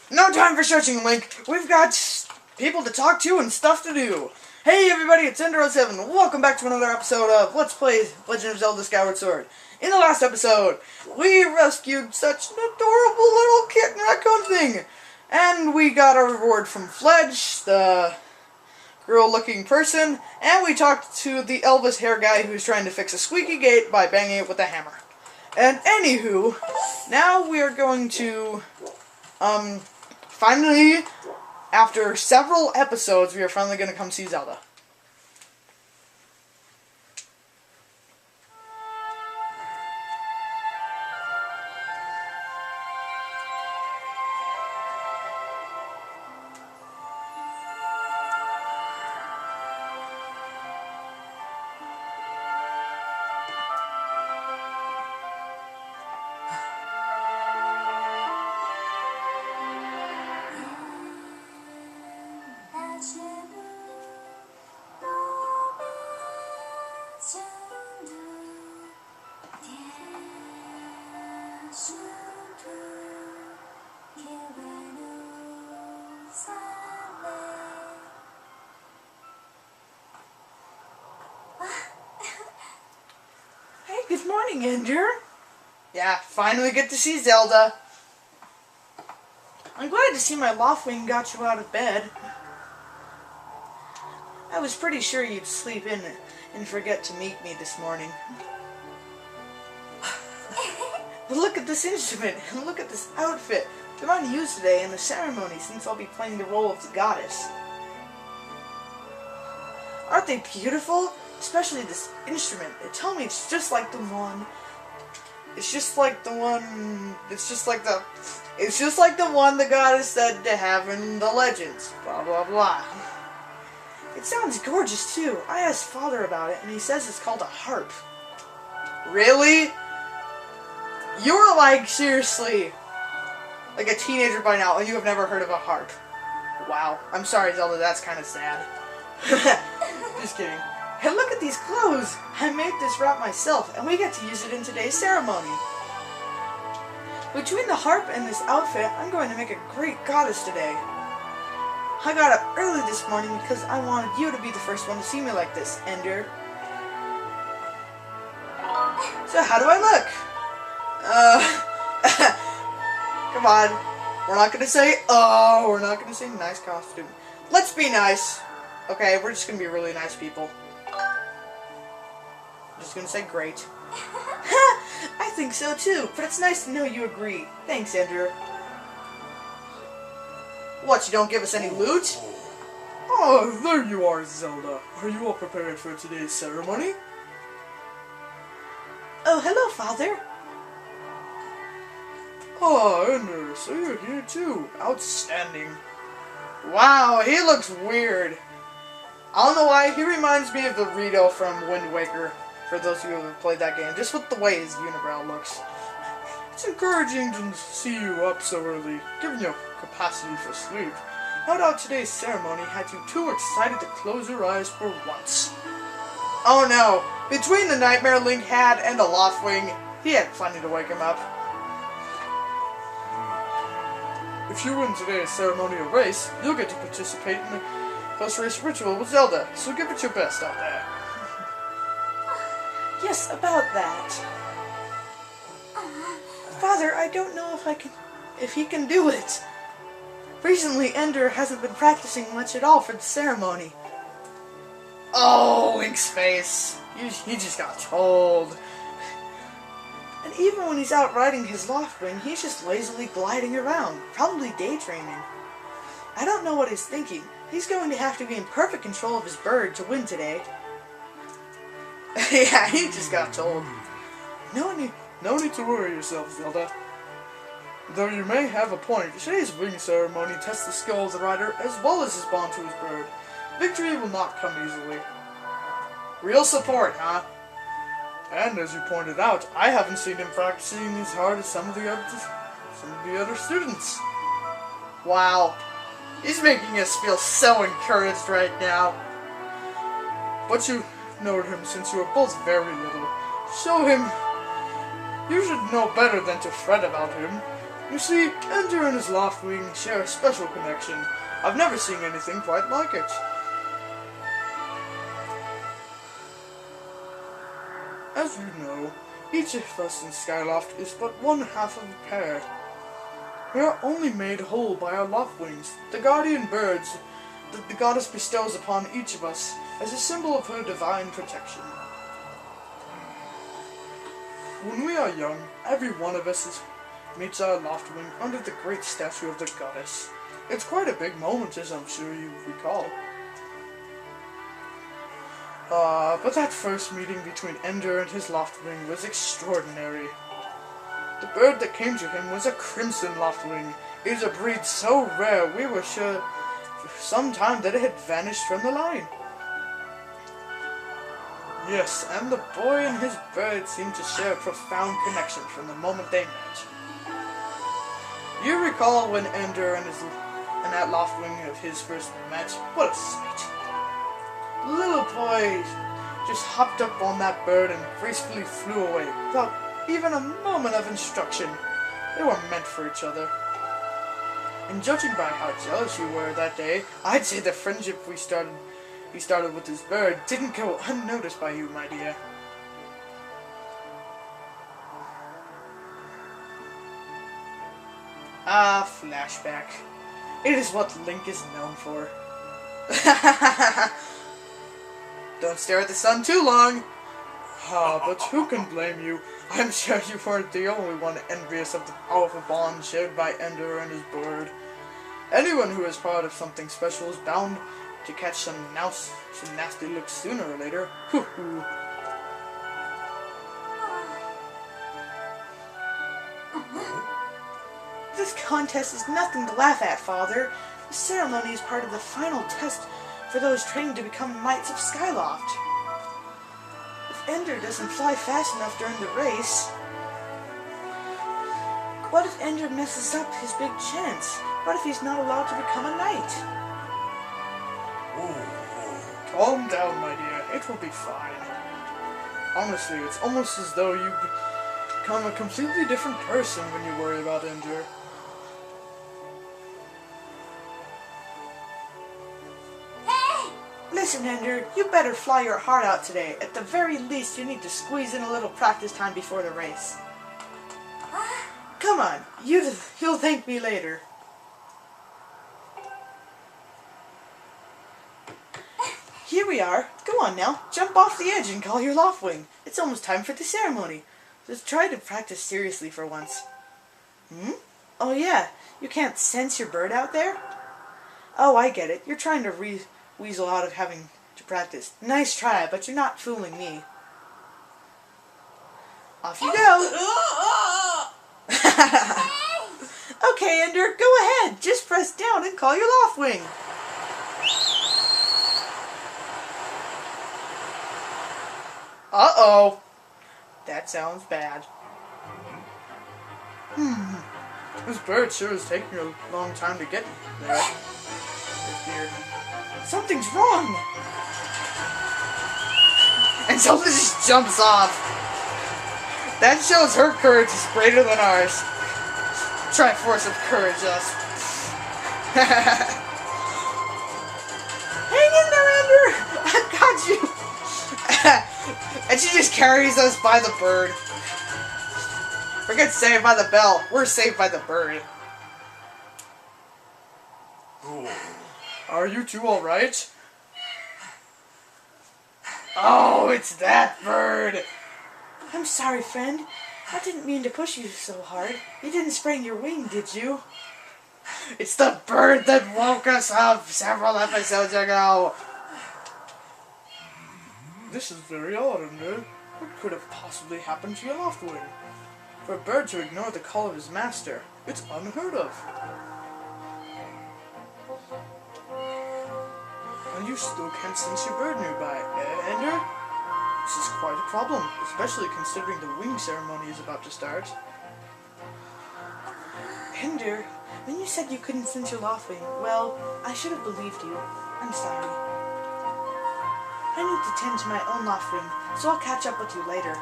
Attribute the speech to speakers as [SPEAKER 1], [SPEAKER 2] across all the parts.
[SPEAKER 1] No time for searching, Link. We've got people to talk to and stuff to do. Hey everybody, it's Ender07. Welcome back to another episode of Let's Play Legend of Zelda Skyward Sword. In the last episode, we rescued such an adorable little kitten raccoon thing. And we got our reward from Fledge, the girl-looking person. And we talked to the Elvis hair guy who's trying to fix a squeaky gate by banging it with a hammer. And anywho, now we are going to, finally, after several episodes, we are finally going to come see Zelda. Good morning, Ender. Yeah, finally get to see Zelda. I'm glad to see my Loftwing got you out of bed. I was pretty sure you'd sleep in and forget to meet me this morning. But look at this instrument, and look at this outfit. They're mine to use today in the ceremony since I'll be playing the role of the goddess. Aren't they beautiful? Especially this instrument. They tell me it's just like the one. It's just like the one. It's just like the one the goddess said to have in the legends. Blah blah blah. It sounds gorgeous too. I asked Father about it, and he says it's called a harp. Really? You're like seriously like a teenager by now, and you have never heard of a harp. Wow. I'm sorry, Zelda. That's kind of sad. Just kidding. Hey, look at these clothes! I made this wrap myself, and we get to use it in today's ceremony. Between the harp and this outfit, I'm going to make a great goddess today. I got up early this morning because I wanted you to be the first one to see me like this, Ender. So how do I look? Come on. We're not gonna say, oh, we're not gonna say nice costume. Let's be nice. Okay, we're just gonna be really nice people. Just gonna say great. I think so too, but it's nice to know you agree. Thanks, Ender. What, you don't give us any loot?
[SPEAKER 2] Oh, there you are, Zelda. Are you all prepared for today's ceremony?
[SPEAKER 1] Oh, hello, Father.
[SPEAKER 2] Oh, Ender, so you're here too. Outstanding.
[SPEAKER 1] Wow, he looks weird. I don't know why, he reminds me of the Rito from Wind Waker. For those of you who have played that game, just with the way his unibrow looks.
[SPEAKER 2] It's encouraging to see you up so early, giving you capacity for sleep. No doubt today's ceremony had you too excited to close your eyes for once.
[SPEAKER 1] Oh no, between the nightmare Link had and the Loftwing, he had plenty to wake him up.
[SPEAKER 2] If you win today's ceremonial race, you'll get to participate in the post-race ritual with Zelda, so give it your best out there.
[SPEAKER 1] Yes, about that. Father, I don't know if he can do it. Recently, Ender hasn't been practicing much at all for the ceremony. Oh, Link's face. He just got told. And even when he's out riding his Loftwing, he's just lazily gliding around, probably daydreaming. I don't know what he's thinking. He's going to have to be in perfect control of his bird to win today. Yeah, he just got told.
[SPEAKER 2] No need to worry yourself, Zelda. Though you may have a point, today's ring ceremony tests the skill of the rider as well as his bond to his bird. Victory will not come easily.
[SPEAKER 1] Real support, huh?
[SPEAKER 2] And as you pointed out, I haven't seen him practicing as hard as some of the other students.
[SPEAKER 1] Wow. He's making us feel so encouraged right now.
[SPEAKER 2] But you know him since you are both very little. Show him. You should know better than to fret about him. You see, Ender and his Loftwing share a special connection. I've never seen anything quite like it. As you know, each of us in Skyloft is but one half of a pair. We are only made whole by our Loftwings, the guardian birds that the goddess bestows upon each of us as a symbol of her divine protection. When we are young, every one of us meets our Loftwing under the great statue of the goddess. It's quite a big moment, as I'm sure you recall. But that first meeting between Ender and his Loftwing was extraordinary. The bird that came to him was a crimson Loftwing. It was a breed so rare we were sure for some time that it had vanished from the line. Yes, and the boy and his bird seemed to share a profound connection from the moment they met. You recall when Ender and that Loftwing of his first met? What a sight! The little boy just hopped up on that bird and gracefully flew away without even a moment of instruction. They were meant for each other. And judging by how jealous you were that day, I'd say the friendship he started with his bird didn't go unnoticed by you, my dear. Ah, flashback. It is what Link is known for. Don't stare at the sun too long. Ah, but who can blame you? I'm sure you weren't the only one envious of the powerful bond shared by Ender and his bird. Anyone who is part of something special is bound to catch some nasty looks sooner or later. Hoo-hoo.
[SPEAKER 1] This contest is nothing to laugh at, Father. The ceremony is part of the final test for those trained to become Knights of Skyloft. If Ender doesn't fly fast enough during the race, what if Ender messes up his big chance? What if he's not allowed to become a knight?
[SPEAKER 2] Calm down, my dear. It will be fine. Honestly, it's almost as though you become a completely different person when you worry about Ender.
[SPEAKER 1] Listen, Ender, you better fly your heart out today. At the very least, you need to squeeze in a little practice time before the race. Come on, you'll thank me later. Here we are. Go on now, jump off the edge and call your Loftwing. It's almost time for the ceremony. Just try to practice seriously for once. Oh yeah, you can't sense your bird out there? Oh, I get it. You're trying to weasel out of having to practice. Nice try, but you're not fooling me. Off you go. Okay, Ender, go ahead. Just press down and call your Loftwing.
[SPEAKER 2] Uh-oh.
[SPEAKER 1] That sounds bad.
[SPEAKER 2] This bird sure is taking a long time to get there. Here.
[SPEAKER 1] Something's wrong.
[SPEAKER 2] And Zelda just jumps off. That shows her courage is greater than ours. Triforce of courage, us.
[SPEAKER 1] Hang in there, Ender. I got you.
[SPEAKER 2] And she just carries us by the bird. Forget saved by the bell. We're saved by the bird. Are you two alright? Oh, it's that bird.
[SPEAKER 1] I'm sorry, friend. I didn't mean to push you so hard. You didn't sprain your wing, did you?
[SPEAKER 2] It's the bird that woke us up several episodes ago. This is very odd, Ender. What could have possibly happened to your Loftwing? For a bird to ignore the call of his master, it's unheard of. And you still can't sense your bird nearby, Ender? This is quite a problem, especially considering the wing ceremony is about to start.
[SPEAKER 1] Ender, when you said you couldn't sense your Loftwing, well, I should have believed you. I'm sorry. I need to tend to my own Loftwing, so I'll catch up with you later.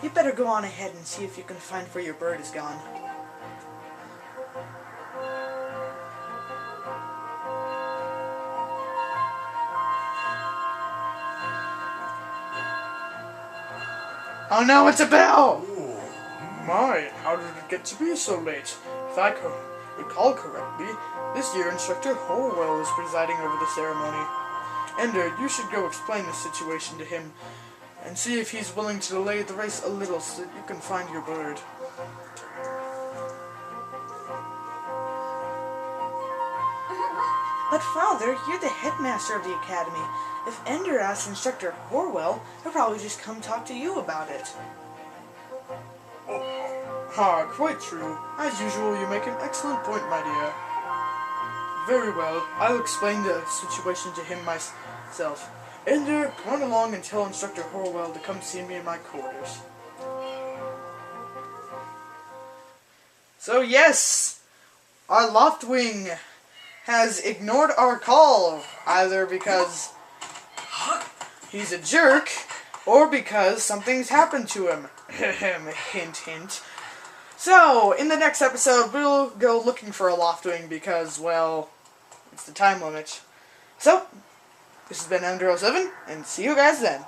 [SPEAKER 1] You better go on ahead and see if you can find where your bird is gone. Oh no, it's a bell!
[SPEAKER 2] My, how did it get to be so late? If I recall correctly, this year Instructor Horwell is presiding over the ceremony. Ender, you should go explain the situation to him and see if he's willing to delay the race a little so that you can find your bird.
[SPEAKER 1] But Father, you're the headmaster of the academy. If Ender asks Instructor Horwell, he'll probably just come talk to you about it.
[SPEAKER 2] Quite true. As usual, you make an excellent point, my dear. Very well, I'll explain the situation to him myself. Ender, run along and tell Instructor Horwell to come see me in my quarters.
[SPEAKER 1] So yes, our Loftwing has ignored our call, either because he's a jerk, or because something's happened to him. Hint, hint. So, in the next episode, we'll go looking for a Loftwing because, well, it's the time limit. So, this has been Ender07, and see you guys then.